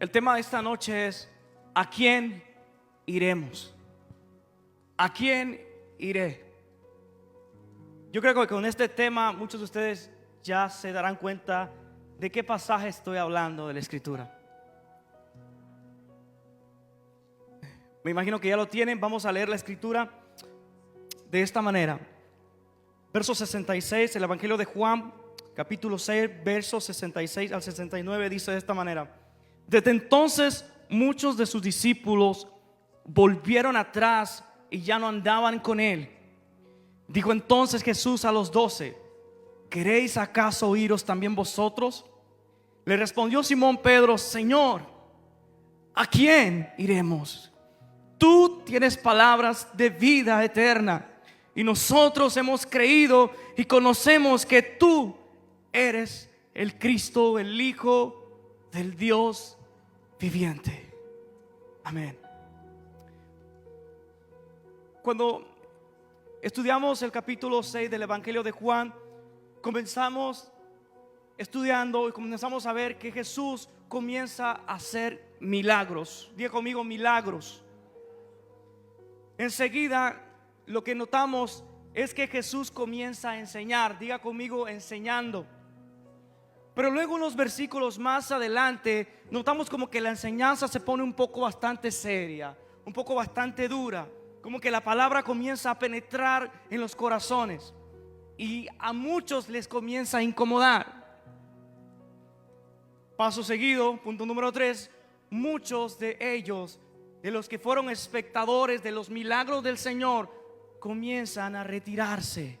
El tema de esta noche es: ¿a quién iremos? ¿A quién iré? Yo creo que con este tema muchos de ustedes ya se darán cuenta de qué pasaje estoy hablando de la Escritura. Me imagino que ya lo tienen. Vamos a leer la Escritura de esta manera. Verso 66, el Evangelio de Juan, capítulo 6, versos 66 al 69, dice de esta manera: Desde entonces muchos de sus discípulos volvieron atrás y ya no andaban con él. Dijo entonces Jesús a los 12: ¿Queréis acaso iros también vosotros? Le respondió Simón Pedro: Señor, ¿a quién iremos? Tú tienes palabras de vida eterna, y nosotros hemos creído y conocemos que tú eres el Cristo, el Hijo del Dios viviente. Amén. Cuando estudiamos el capítulo 6 del Evangelio de Juan, comenzamos estudiando y comenzamos a ver que Jesús comienza a hacer milagros. Diga conmigo: milagros. Enseguida lo que notamos es que Jesús comienza a enseñar. Diga conmigo: enseñando. Pero luego unos versículos más adelante notamos como que la enseñanza se pone un poco bastante seria, un poco bastante dura, como que la palabra comienza a penetrar en los corazones y a muchos les comienza a incomodar. Paso seguido, punto número 3, muchos de ellos, de los que fueron espectadores de los milagros del Señor, comienzan a retirarse.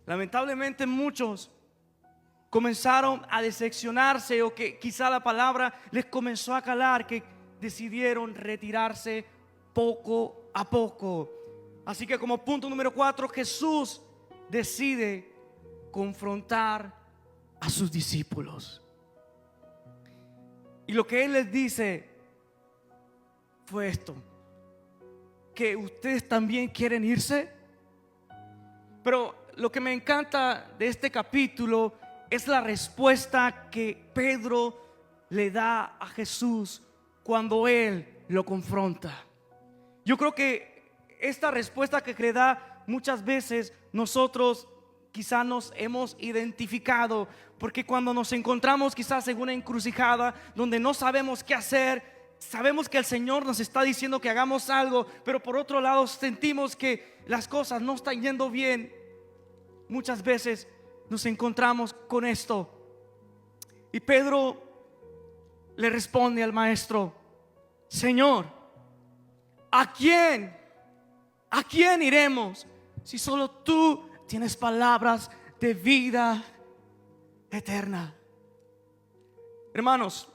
Lamentablemente muchos comenzaron a decepcionarse, o que quizá la palabra les comenzó a calar, que decidieron retirarse poco a poco. Así que como punto número 4, Jesús decide confrontar a sus discípulos. Y lo que Él les dice fue esto: que ustedes también quieren irse. Pero lo que me encanta de este capítulo es la respuesta que Pedro le da a Jesús cuando Él lo confronta. Yo creo que esta respuesta que le da, muchas veces nosotros quizás nos hemos identificado, porque cuando nos encontramos quizás en una encrucijada donde no sabemos qué hacer, sabemos que el Señor nos está diciendo que hagamos algo, pero por otro lado sentimos que las cosas no están yendo bien. Muchas veces nos encontramos con esto. Y Pedro le responde al maestro: Señor, ¿a quién iremos si solo tú tienes palabras de vida eterna? Hermanos,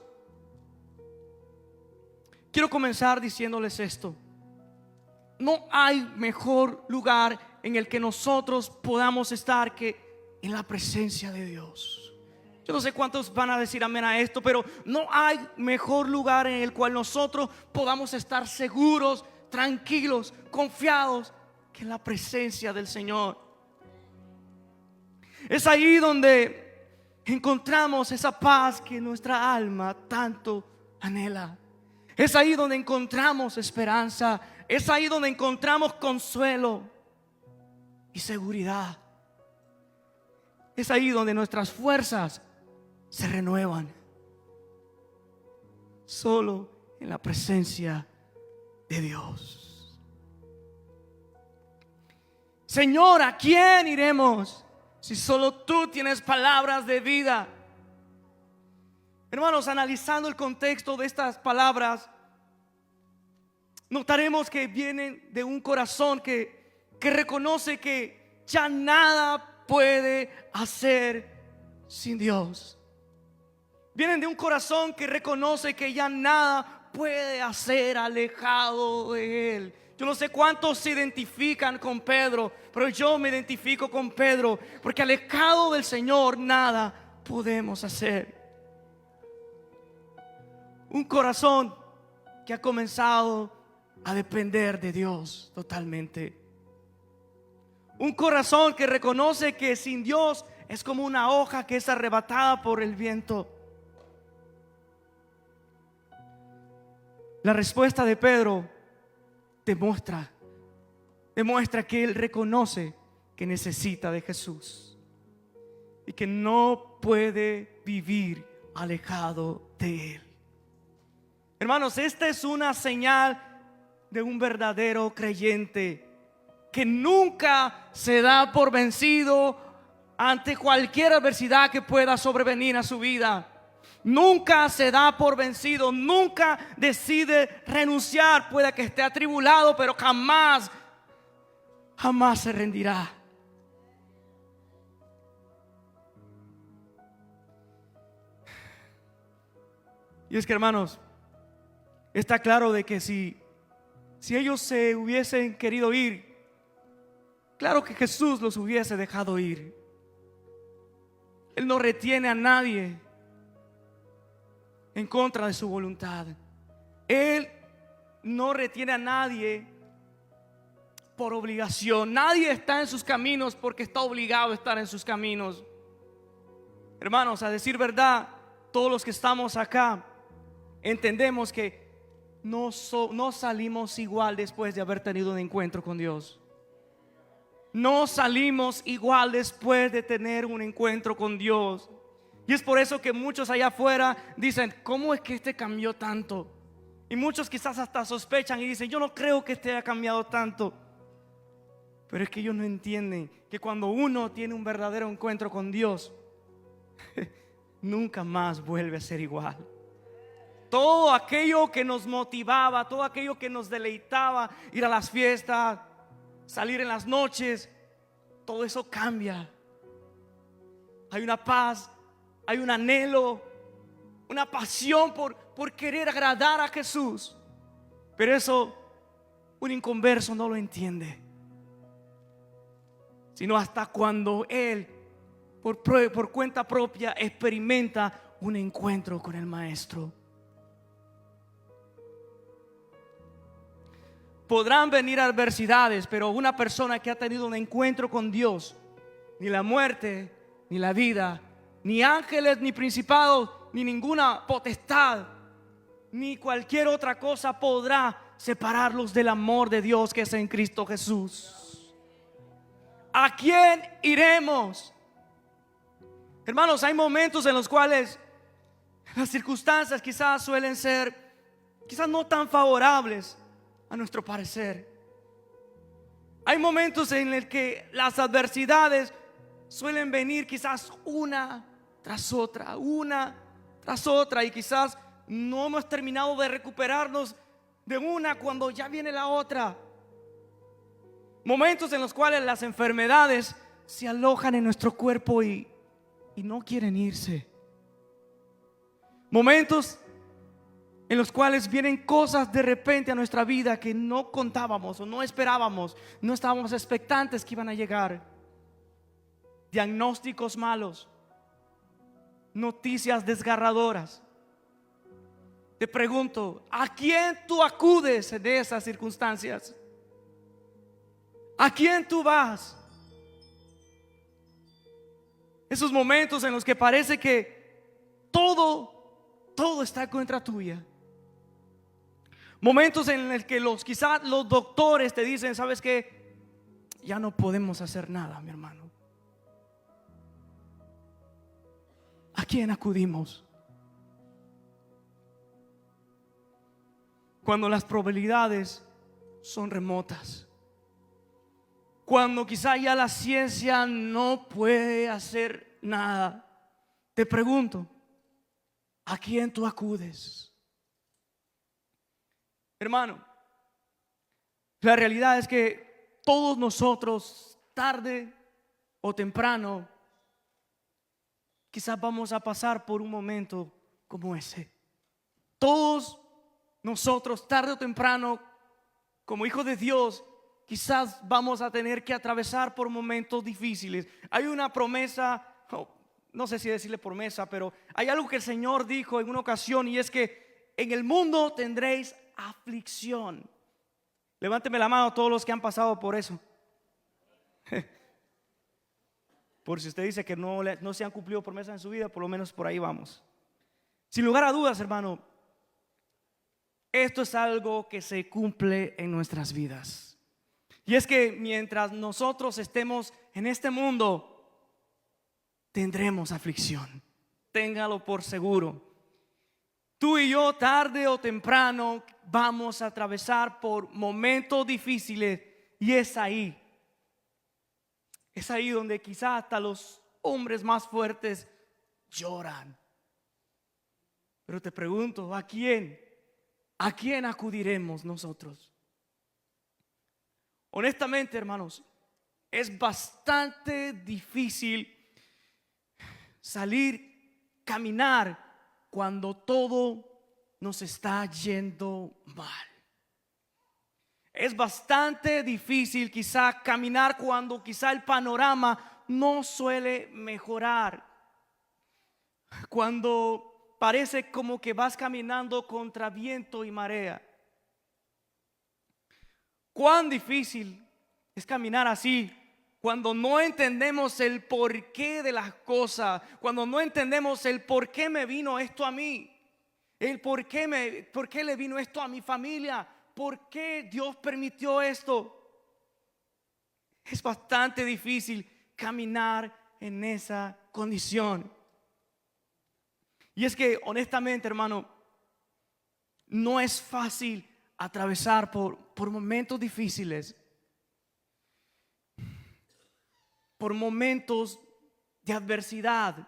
quiero comenzar diciéndoles esto: no hay mejor lugar en el que nosotros podamos estar que en la presencia de Dios. Yo no sé cuántos van a decir amén a esto, pero no hay mejor lugar en el cual nosotros podamos estar seguros, tranquilos, confiados, que en la presencia del Señor. Es ahí donde encontramos esa paz que nuestra alma tanto anhela. Es ahí donde encontramos esperanza. Es ahí donde encontramos consuelo y seguridad. Es ahí donde nuestras fuerzas se renuevan. Solo en la presencia de Dios. Señor, ¿a quién iremos si solo tú tienes palabras de vida? Hermanos, analizando el contexto de estas palabras, notaremos que vienen de un corazón que reconoce que ya nada puede hacer sin Dios. Vienen de un corazón que reconoce que ya nada puede hacer alejado de Él. Yo no sé cuántos se identifican con Pedro, pero yo me identifico con Pedro, porque alejado del Señor nada podemos hacer. Un corazón que ha comenzado a depender de Dios totalmente. Un corazón que reconoce que sin Dios es como una hoja que es arrebatada por el viento. La respuesta de Pedro demuestra que él reconoce que necesita de Jesús y que no puede vivir alejado de Él. Hermanos, esta es una señal de un verdadero creyente que nunca se da por vencido ante cualquier adversidad que pueda sobrevenir a su vida. Nunca se da por vencido, nunca decide renunciar. Puede que esté atribulado, pero jamás se rendirá. Y es que, hermanos, está claro de que si ellos se hubiesen querido ir, claro que Jesús los hubiese dejado ir. Él no retiene a nadie en contra de su voluntad. Él no retiene a nadie por obligación. Nadie está en sus caminos porque está obligado a estar en sus caminos. Hermanos, a decir verdad, todos los que estamos acá entendemos que no salimos igual después de haber tenido un encuentro con Dios. No salimos igual después de tener un encuentro con Dios. Y es por eso que muchos allá afuera dicen: ¿cómo es que este cambió tanto? Y muchos quizás hasta sospechan y dicen: yo no creo que este haya cambiado tanto. Pero es que ellos no entienden que cuando uno tiene un verdadero encuentro con Dios, nunca más vuelve a ser igual. Todo aquello que nos motivaba, todo aquello que nos deleitaba, ir a las fiestas, salir en las noches, todo eso cambia. Hay una paz, hay un anhelo, una pasión por querer agradar a Jesús. Pero eso un inconverso no lo entiende, sino hasta cuando él por cuenta propia experimenta un encuentro con el Maestro. Podrán venir adversidades, pero una persona que ha tenido un encuentro con Dios, ni la muerte, ni la vida, ni ángeles, ni principados, ni ninguna potestad, ni cualquier otra cosa podrá separarlos del amor de Dios que es en Cristo Jesús. ¿A quién iremos? Hermanos, hay momentos en los cuales las circunstancias quizás suelen ser, quizás no tan favorables a nuestro parecer. Hay momentos en el que las adversidades suelen venir quizás una tras otra, y quizás no hemos terminado de recuperarnos de una cuando ya viene la otra. Momentos en los cuales las enfermedades se alojan en nuestro cuerpo y no quieren irse. Momentos en los cuales vienen cosas de repente a nuestra vida que no contábamos o no esperábamos, no estábamos expectantes que iban a llegar. Diagnósticos malos, noticias desgarradoras. Te pregunto, ¿a quién tú acudes en esas circunstancias? ¿A quién tú vas? Esos momentos en los que parece que todo está contra tuya. Momentos en los que quizás los doctores te dicen: ¿sabes qué? Ya no podemos hacer nada, mi hermano. ¿A quién acudimos? Cuando las probabilidades son remotas, cuando quizá ya la ciencia no puede hacer nada, te pregunto, ¿a quién tú acudes? Hermano, la realidad es que todos nosotros, tarde o temprano, quizás vamos a pasar por un momento como ese. Todos nosotros, tarde o temprano, como hijos de Dios, quizás vamos a tener que atravesar por momentos difíciles. Hay una promesa, no sé si decirle promesa, pero hay algo que el Señor dijo en una ocasión, y es que en el mundo tendréis aflicción. Levánteme la mano todos los que han pasado por eso. Por si usted dice que no se han cumplido promesas en su vida, por lo menos por ahí vamos. Sin lugar a dudas, hermano, esto es algo que se cumple en nuestras vidas. Y es que mientras nosotros estemos en este mundo, tendremos aflicción. Téngalo por seguro. Tú y yo, tarde o temprano, vamos a atravesar por momentos difíciles. Y es ahí donde quizás hasta los hombres más fuertes lloran. Pero te pregunto, ¿a quién acudiremos nosotros? Honestamente, hermanos, es bastante difícil caminar cuando todo nos está yendo mal. Es bastante difícil quizá caminar cuando quizá el panorama no suele mejorar. Cuando parece como que vas caminando contra viento y marea. Cuán difícil es caminar así cuando no entendemos el porqué de las cosas, cuando no entendemos el por qué me vino esto a mí, el por qué le vino esto a mi familia, por qué Dios permitió esto. Es bastante difícil caminar en esa condición. Y es que honestamente, hermano, no es fácil atravesar por momentos difíciles, por momentos de adversidad.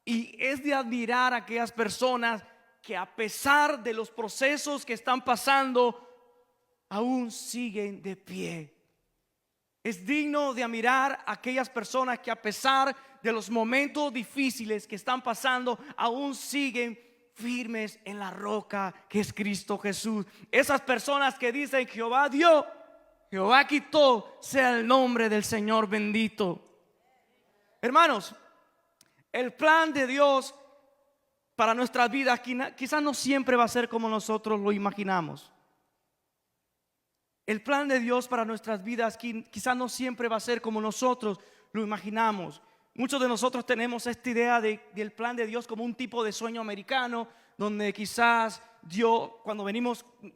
Y es de admirar a aquellas personas que a pesar de los procesos que están pasando, aún siguen de pie. Es digno de admirar a aquellas personas que a pesar de los momentos difíciles que están pasando, aún siguen firmes en la roca que es Cristo Jesús. Esas personas que dicen: Jehová dio, Jehová quitó, sea el nombre del Señor bendito. Hermanos, el plan de Dios para nuestras vidas quizás no siempre va a ser como nosotros lo imaginamos. El plan de Dios para nuestras vidas quizás no siempre va a ser como nosotros lo imaginamos. Muchos de nosotros tenemos esta idea del plan de Dios como un tipo de sueño americano, donde quizás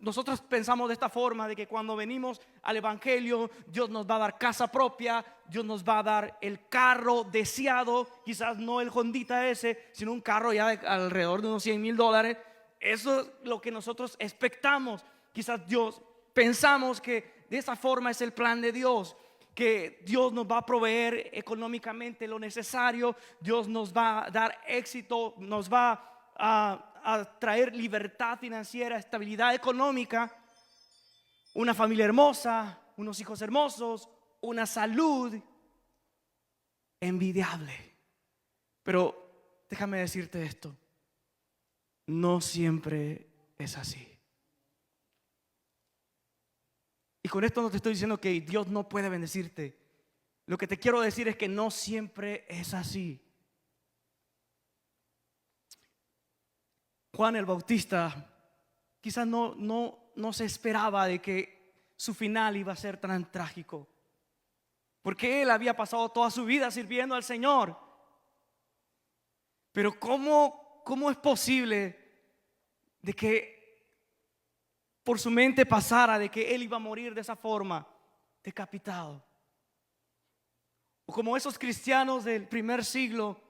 nosotros pensamos de esta forma, de que cuando venimos al Evangelio, Dios nos va a dar casa propia, Dios nos va a dar el carro deseado, quizás no el Hondita ese, sino un carro ya de alrededor de unos $100,000. Eso es lo que nosotros expectamos. Quizás pensamos que de esa forma es el plan de Dios, que Dios nos va a proveer económicamente lo necesario, Dios nos va a dar éxito, nos va a traer libertad financiera, estabilidad económica, una familia hermosa, unos hijos hermosos, una salud envidiable. Pero déjame decirte esto, no siempre es así. Y con esto no te estoy diciendo que Dios no puede bendecirte. Lo que te quiero decir es que no siempre es así. Juan el Bautista quizás no se esperaba de que su final iba a ser tan trágico, porque él había pasado toda su vida sirviendo al Señor. Pero ¿cómo es posible de que por su mente pasara de que él iba a morir de esa forma, decapitado? O como esos cristianos del primer siglo,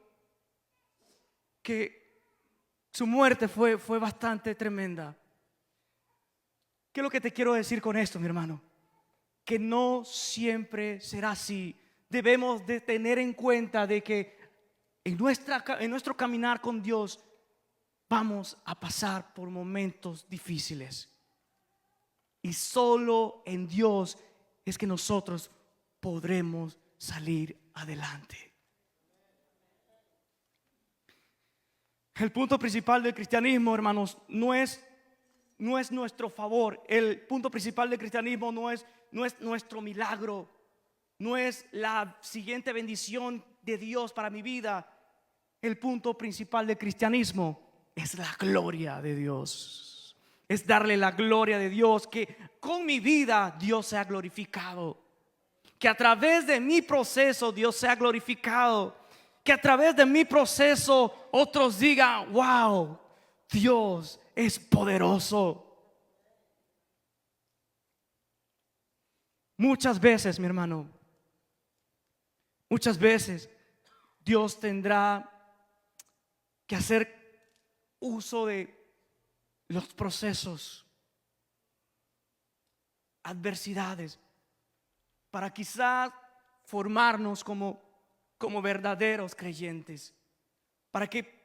que su muerte fue bastante tremenda. ¿Qué es lo que te quiero decir con esto, mi hermano? Que no siempre será así. Debemos de tener en cuenta de que en nuestro caminar con Dios vamos a pasar por momentos difíciles. Y solo en Dios es que nosotros podremos salir adelante. El punto principal del cristianismo, hermanos, no es nuestro favor. El punto principal del cristianismo no es nuestro milagro, no es la siguiente bendición de Dios para mi vida. El punto principal del cristianismo es la gloria de Dios. Es darle la gloria de Dios, que con mi vida Dios sea glorificado, que a través de mi proceso Dios sea glorificado, que a través de mi proceso otros digan: wow, Dios es poderoso. Muchas veces, mi hermano, muchas veces Dios tendrá que hacer uso de los procesos, adversidades, para quizás formarnos como verdaderos creyentes, para que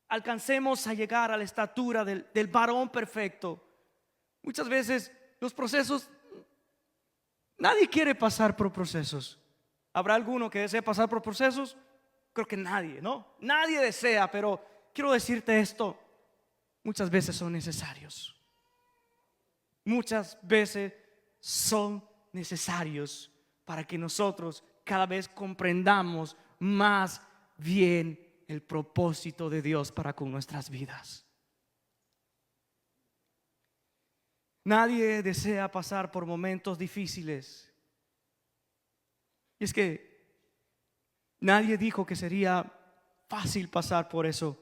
alcancemos a llegar a la estatura del varón perfecto. Muchas veces los procesos, nadie quiere pasar por procesos. ¿Habrá alguno que desee pasar por procesos? Creo que nadie, ¿no? Nadie desea, pero quiero decirte esto, muchas veces son necesarios. Muchas veces son necesarios para que nosotros cada vez comprendamos más bien el propósito de Dios para con nuestras vidas. Nadie desea pasar por momentos difíciles. Y es que nadie dijo que sería fácil pasar por eso,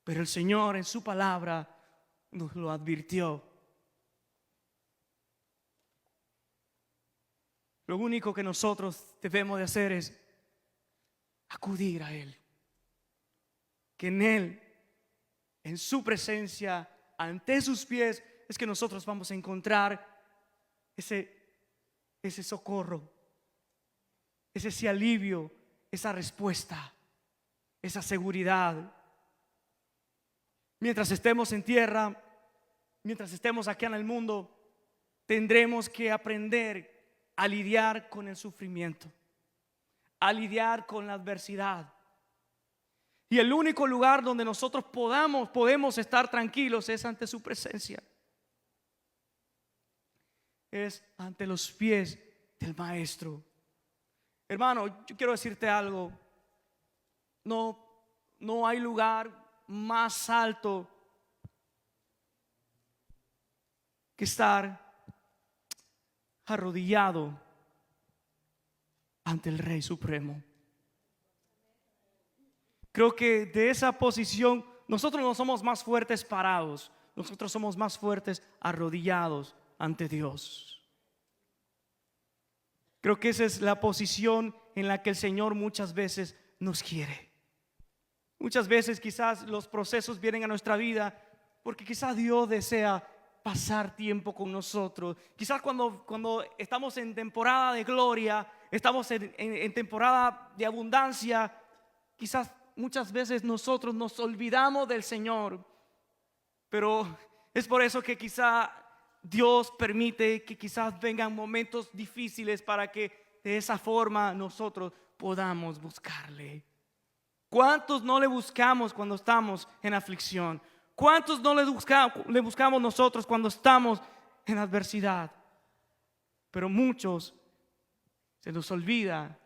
pero el Señor en su palabra nos lo advirtió. Lo único que nosotros debemos de hacer es acudir a Él. Que en Él, en su presencia, ante sus pies, es que nosotros vamos a encontrar ese socorro, ese alivio, esa respuesta, esa seguridad. Mientras estemos en tierra, mientras estemos aquí en el mundo, tendremos que aprender a lidiar con el sufrimiento, a lidiar con la adversidad. Y el único lugar donde nosotros podemos estar tranquilos es ante su presencia. Es ante los pies del Maestro. Hermano, yo quiero decirte algo. No hay lugar más alto que estar arrodillado ante el Rey Supremo. Creo que de esa posición nosotros no somos más fuertes parados, nosotros somos más fuertes arrodillados ante Dios. Creo que esa es la posición en la que el Señor muchas veces nos quiere. Muchas veces quizás los procesos vienen a nuestra vida porque quizás Dios desea pasar tiempo con nosotros. Quizás cuando estamos en temporada de gloria, estamos en temporada de abundancia, quizás muchas veces nosotros nos olvidamos del Señor. Pero es por eso que quizá Dios permite que quizás vengan momentos difíciles para que de esa forma nosotros podamos buscarle. ¿Cuántos no le buscamos cuando estamos en aflicción? ¿Cuántos no le buscamos nosotros cuando estamos en adversidad? Pero muchos se nos olvida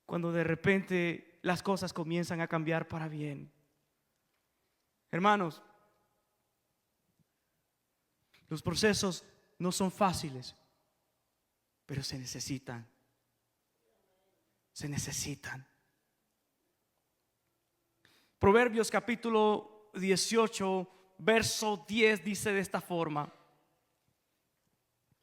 cuando de repente las cosas comienzan a cambiar para bien. Hermanos, los procesos no son fáciles, pero se necesitan. Se necesitan. Proverbios capítulo 18, verso 10 dice de esta forma: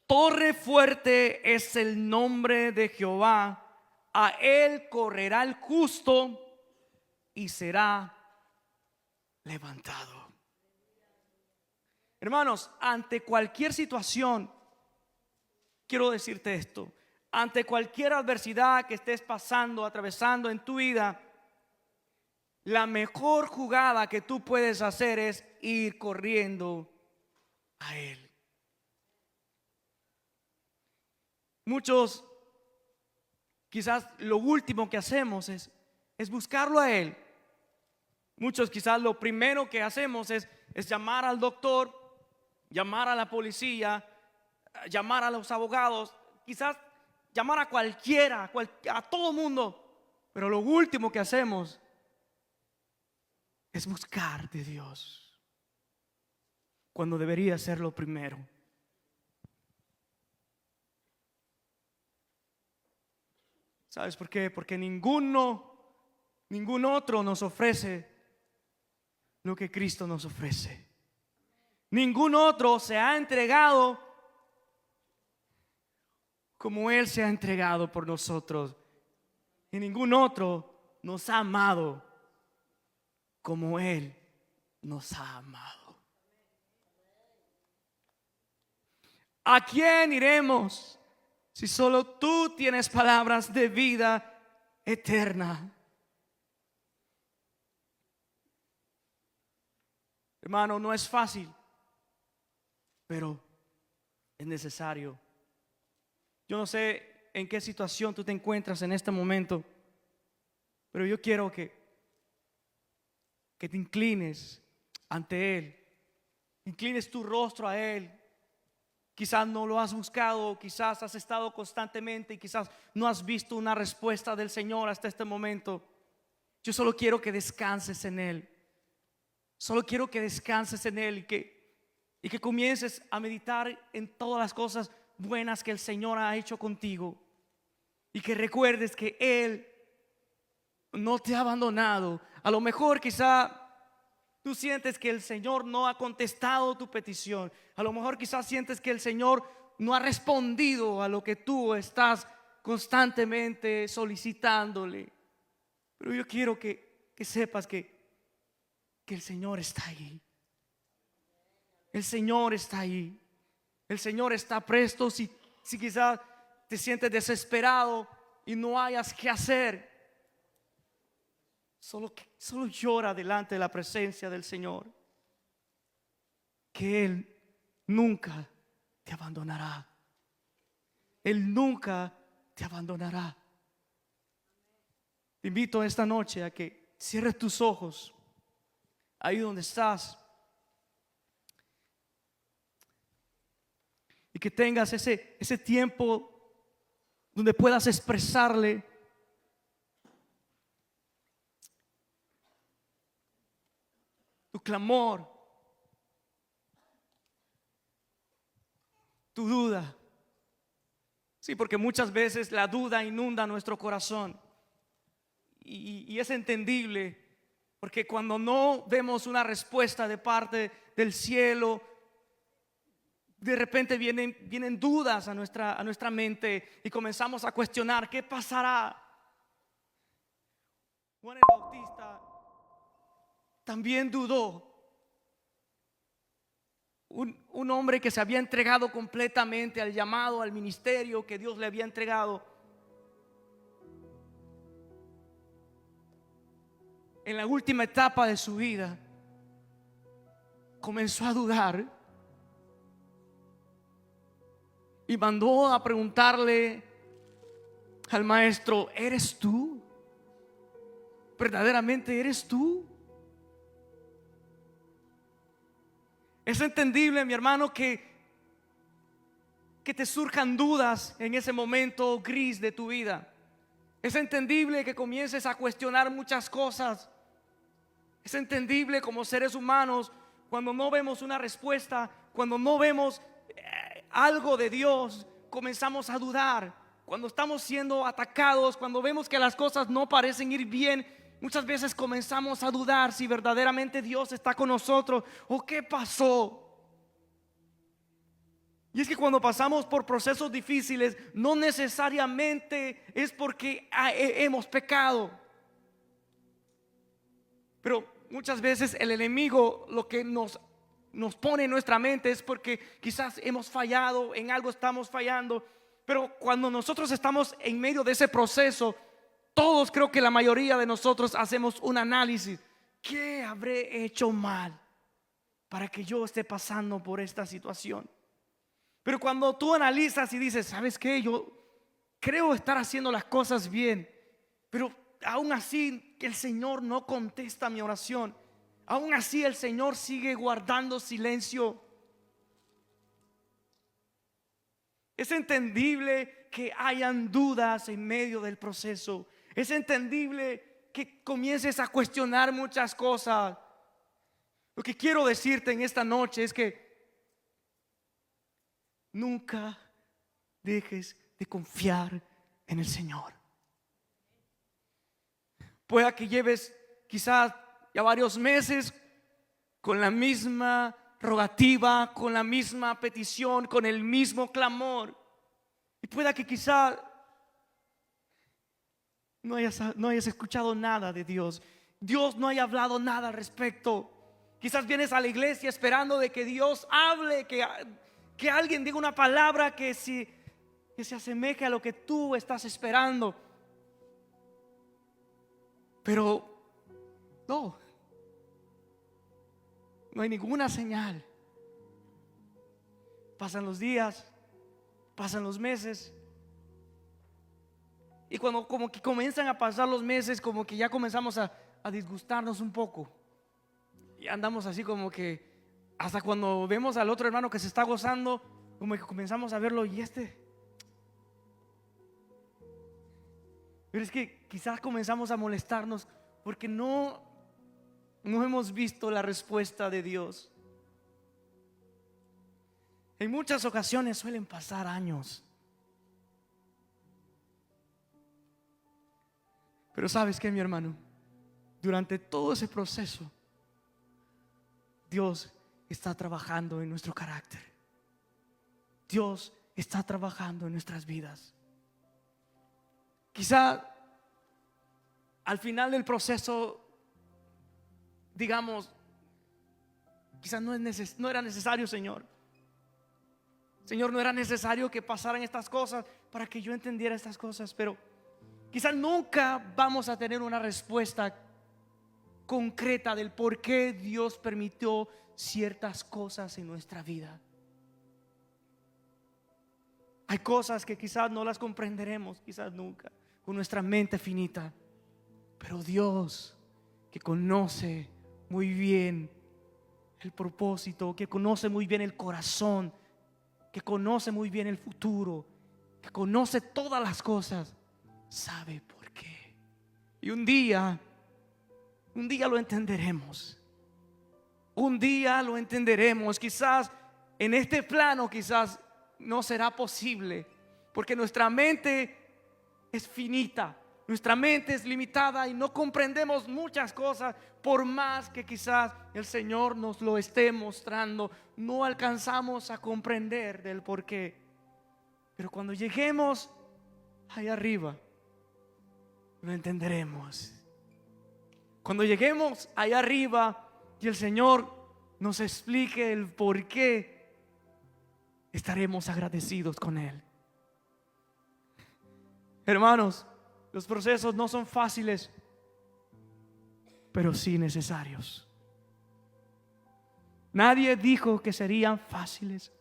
torre fuerte es el nombre de Jehová, a él correrá el justo y será levantado. Hermanos, ante cualquier situación, quiero decirte esto: ante cualquier adversidad que estés pasando, atravesando en tu vida, la mejor jugada que tú puedes hacer es ir corriendo a Él. Muchos, quizás lo último que hacemos es buscarlo a Él. Muchos quizás lo primero que hacemos es llamar al doctor, llamar a la policía, llamar a los abogados, quizás llamar a cualquiera, a todo mundo. Pero lo último que hacemos es buscar de Dios, cuando debería ser lo primero. ¿Sabes por qué? Porque ningún otro nos ofrece lo que Cristo nos ofrece. Ningún otro se ha entregado como Él se ha entregado por nosotros. Y ningún otro nos ha amado como Él nos ha amado. ¿A quién iremos si solo tú tienes palabras de vida eterna? Hermano, no es fácil, pero es necesario. Yo no sé en qué situación tú te encuentras en este momento, pero yo quiero que te inclines ante Él, inclines tu rostro a Él. Quizás no lo has buscado, quizás has estado constantemente y quizás no has visto una respuesta del Señor hasta este momento. Yo solo quiero que descanses en Él. Solo quiero que descanses en Él y que comiences a meditar en todas las cosas buenas que el Señor ha hecho contigo. Y que recuerdes que Él no te ha abandonado. A lo mejor quizá tú sientes que el Señor no ha contestado tu petición. A lo mejor quizás sientes que el Señor no ha respondido a lo que tú estás constantemente solicitándole. Pero yo quiero que sepas que el Señor está ahí. El Señor está ahí. El Señor está presto. Si quizás te sientes desesperado y no hayas qué hacer, solo llora delante de la presencia del Señor, que Él nunca te abandonará. Él nunca te abandonará. Te invito esta noche a que cierres tus ojos ahí donde estás y que tengas ese tiempo donde puedas expresarle tu clamor, tu duda. Sí, porque muchas veces la duda inunda nuestro corazón y es entendible, porque cuando no vemos una respuesta de parte del cielo, de repente vienen dudas a nuestra mente y comenzamos a cuestionar qué pasará. Juan el Bautista también dudó. Un hombre que se había entregado completamente al llamado, al ministerio que Dios le había entregado. En la última etapa de su vida comenzó a dudar y mandó a preguntarle al maestro: ¿eres tú? ¿Verdaderamente eres tú? Es entendible, mi hermano, que te surjan dudas en ese momento gris de tu vida. Es entendible que comiences a cuestionar muchas cosas. Es entendible como seres humanos, cuando no vemos una respuesta, cuando no vemos algo de Dios, comenzamos a dudar. Cuando estamos siendo atacados, cuando vemos que las cosas no parecen ir bien, muchas veces comenzamos a dudar si verdaderamente Dios está con nosotros o qué pasó. Y es que cuando pasamos por procesos difíciles, no necesariamente es porque hemos pecado, pero muchas veces el enemigo lo que nos pone en nuestra mente es porque quizás hemos fallado, en algo estamos fallando. Pero cuando nosotros estamos en medio de ese proceso, todos, creo que la mayoría de nosotros hacemos un análisis. ¿Qué habré hecho mal para que yo esté pasando por esta situación? Pero cuando tú analizas y dices: ¿sabes qué? Yo creo estar haciendo las cosas bien, pero aún así el Señor no contesta mi oración. Aún así el Señor sigue guardando silencio. Es entendible que hayan dudas en medio del proceso. Es entendible que comiences a cuestionar muchas cosas. Lo que quiero decirte en esta noche es que nunca dejes de confiar en el Señor. Pueda que lleves quizás ya varios meses con la misma rogativa, con la misma petición, con el mismo clamor. Y pueda que quizá no hayas escuchado nada de Dios. Dios no haya hablado nada al respecto. Quizás vienes a la iglesia esperando de que Dios hable, que alguien diga una palabra que se asemeje a lo que tú estás esperando. Pero no hay ninguna señal. Pasan los días, pasan los meses, y cuando como que comienzan a pasar los meses, como que ya comenzamos a disgustarnos un poco. Y andamos así como que hasta cuando vemos al otro hermano que se está gozando, como que comenzamos a verlo y Pero es que quizás comenzamos a molestarnos porque no hemos visto la respuesta de Dios. En muchas ocasiones suelen pasar años. Pero ¿sabes qué, mi hermano? Durante todo ese proceso, Dios está trabajando en nuestro carácter. Dios está trabajando en nuestras vidas. Quizá al final del proceso digamos, quizás no era necesario, Señor. Señor, no era necesario que pasaran estas cosas para que yo entendiera estas cosas. Pero quizás nunca vamos a tener una respuesta concreta del por qué Dios permitió ciertas cosas en nuestra vida. Hay cosas que quizás no las comprenderemos, quizás nunca, con nuestra mente finita. Pero Dios, que conoce muy bien el propósito, que conoce muy bien el corazón, que conoce muy bien el futuro, que conoce todas las cosas, sabe por qué. Y un día lo entenderemos. Un día lo entenderemos. Quizás en este plano quizás no será posible, porque nuestra mente es finita, nuestra mente es limitada y no comprendemos muchas cosas. Por más que quizás el Señor nos lo esté mostrando, no alcanzamos a comprender del por qué. Pero cuando lleguemos allá arriba, lo entenderemos. Cuando lleguemos allá arriba y el Señor nos explique el por qué, estaremos agradecidos con Él. Hermanos, los procesos no son fáciles, pero sí necesarios. Nadie dijo que serían fáciles.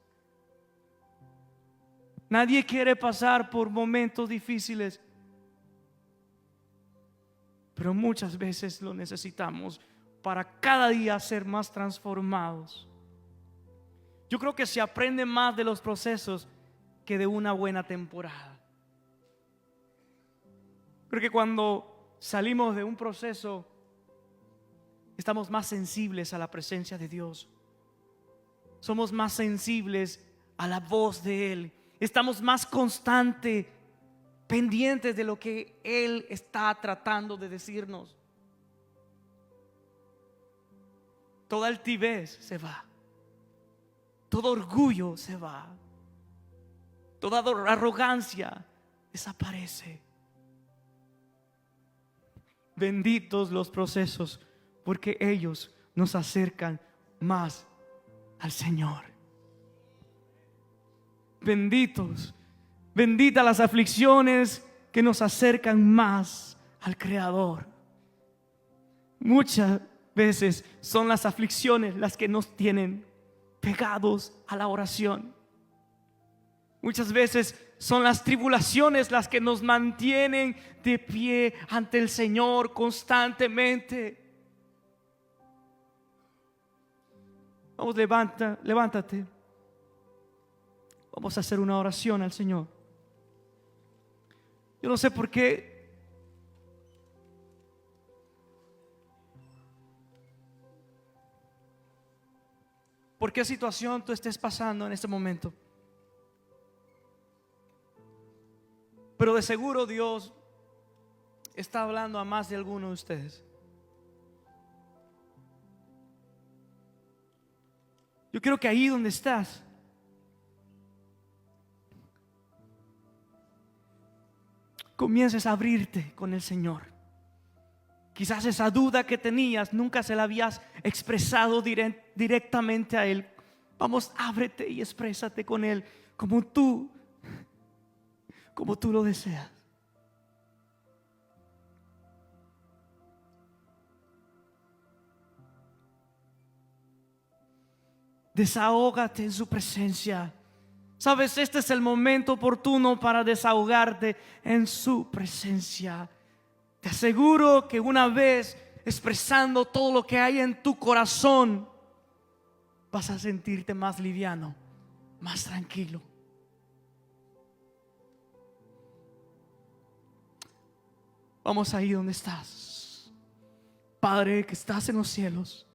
Nadie quiere pasar por momentos difíciles, pero muchas veces lo necesitamos para cada día ser más transformados. Yo creo que se aprende más de los procesos que de una buena temporada. Porque cuando salimos de un proceso, estamos más sensibles a la presencia de Dios. Somos más sensibles a la voz de Él. Estamos más constantes, pendientes de lo que Él está tratando de decirnos. Toda altivez se va. Todo orgullo se va. Toda arrogancia desaparece. Benditos los procesos, porque ellos nos acercan más al Señor. Benditas las aflicciones que nos acercan más al Creador. Muchas veces son las aflicciones las que nos tienen pegados a la oración. Muchas veces son las tribulaciones las que nos mantienen de pie ante el Señor constantemente. Vamos, levántate. Vamos a hacer una oración al Señor. Yo no sé por qué situación tú estés pasando en este momento. Pero de seguro Dios está hablando a más de alguno de ustedes. Yo quiero que ahí donde estás, comiences a abrirte con el Señor. Quizás esa duda que tenías nunca se la habías expresado directamente a Él. Vamos, ábrete y exprésate con Él como tú lo deseas. Desahógate en su presencia. Sabes, este es el momento oportuno para desahogarte en su presencia. Te aseguro que una vez expresando todo lo que hay en tu corazón, vas a sentirte más liviano, más tranquilo. Vamos ahí donde estás. Padre que estás en los cielos,